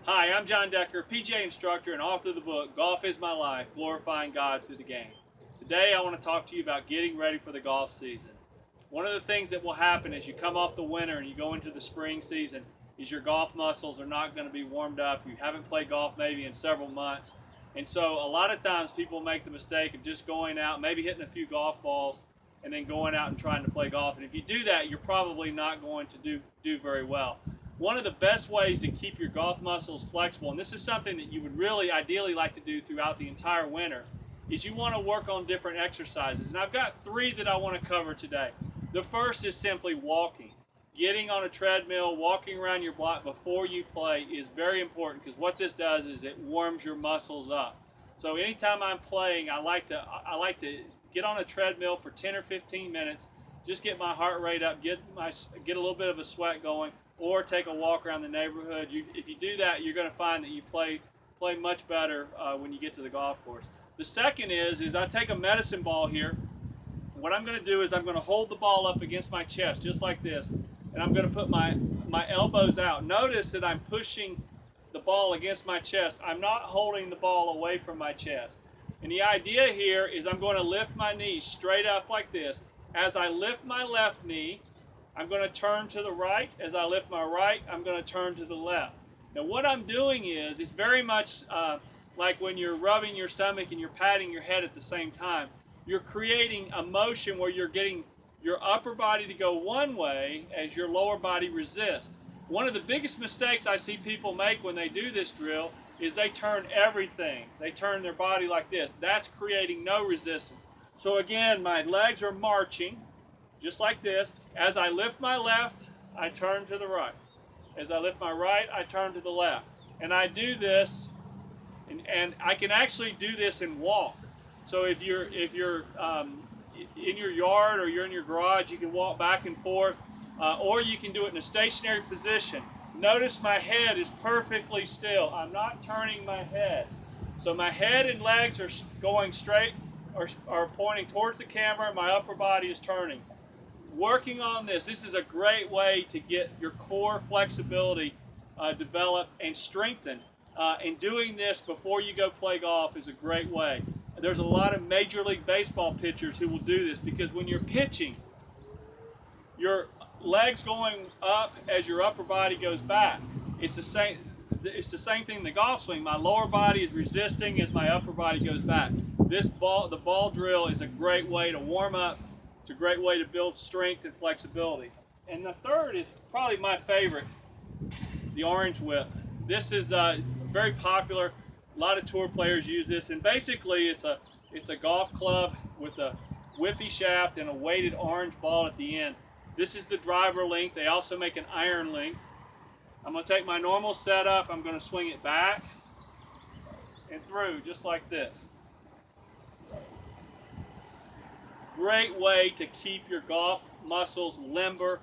Hi, I'm Jon Decker, PGA instructor and author of the book, Golf is My Life, Glorifying God Through the Game. Today I want to talk to you about getting ready for the golf season. One of the things that will happen as you come off the winter and you go into the spring season is your golf muscles are not going to be warmed up. You haven't played golf maybe in several months. And so a lot of times people make the mistake of just going out, maybe hitting a few golf balls, and then going out and trying to play golf. And if you do that, you're probably not going to do very well. One of the best ways to keep your golf muscles flexible, and this is something that you would really ideally like to do throughout the entire winter, is you want to work on different exercises. And I've got 3 that I want to cover today. The first is simply walking. Getting on a treadmill, walking around your block before you play is very important, because what this does is it warms your muscles up. So anytime I'm playing, I like to get on a treadmill for 10 or 15 minutes, just get my heart rate up, get a little bit of a sweat going, or take a walk around the neighborhood. If you do that, you're going to find that you play much better when you get to the golf course. The second is I take a medicine ball here. What I'm going to do is I'm going to hold the ball up against my chest, just like this, and I'm going to put my elbows out. Notice that I'm pushing the ball against my chest. I'm not holding the ball away from my chest. And the idea here is I'm going to lift my knees straight up like this. As I lift my left knee, I'm going to turn to the right. As I lift my right, I'm going to turn to the left. Now what I'm doing is, it's very much like when you're rubbing your stomach and you're patting your head at the same time. You're creating a motion where you're getting your upper body to go one way as your lower body resists. One of the biggest mistakes I see people make when they do this drill is they turn everything. They turn their body like this. That's creating no resistance. So again, my legs are marching, just like this. As I lift my left, I turn to the right. As I lift my right, I turn to the left. And I do this, and I can actually do this and walk. So if you're in your yard or you're in your garage, you can walk back and forth, or you can do it in a stationary position. Notice my head is perfectly still. I'm not turning my head. So my head and legs are going straight, are pointing towards the camera. My upper body is turning. Working on this is a great way to get your core flexibility developed and strengthened. And doing this before you go play golf is a great way. There's a lot of Major League Baseball pitchers who will do this, because when you're pitching, your legs going up as your upper body goes back. It's the same thing in the golf swing. My lower body is resisting as my upper body goes back. The ball drill is a great way to warm up. It's a great way to build strength and flexibility. And the third is probably my favorite, the orange whip. This is very popular. A lot of tour players use this, and basically it's a golf club with a whippy shaft and a weighted orange ball at the end. This is the driver length. They also make an iron length. I'm going to take my normal setup. I'm going to swing it back and through, just like this. Great way to keep your golf muscles limber.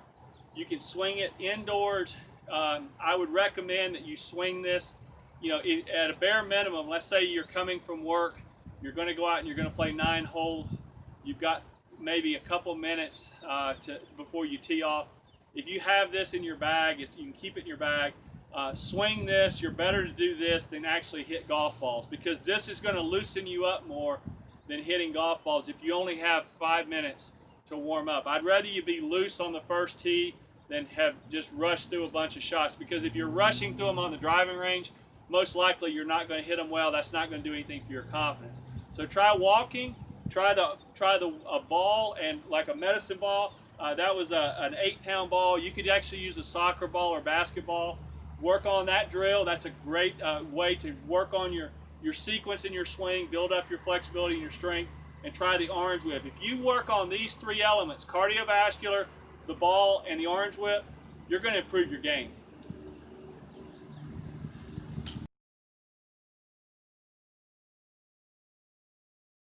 You can swing it indoors. I would recommend that you swing this, at a bare minimum. Let's say you're coming from work, you're going to go out and you're going to play 9 holes. You've got maybe a couple minutes before you tee off. If you have this in your bag, you can keep it in your bag. Swing this. You're better to do this than actually hit golf balls, because this is going to loosen you up more than hitting golf balls if you only have 5 minutes to warm up. I'd rather you be loose on the first tee than have just rushed through a bunch of shots, because if you're rushing through them on the driving range, most likely you're not going to hit them well. That's not going to do anything for your confidence. So try walking. Try a ball, and like a medicine ball. That was an 8-pound ball. You could actually use a soccer ball or basketball. Work on that drill. That's a great way to work on your sequence in your swing, build up your flexibility and your strength, and try the orange whip. If you work on these 3 elements, cardiovascular, the ball, and the orange whip, you're going to improve your game.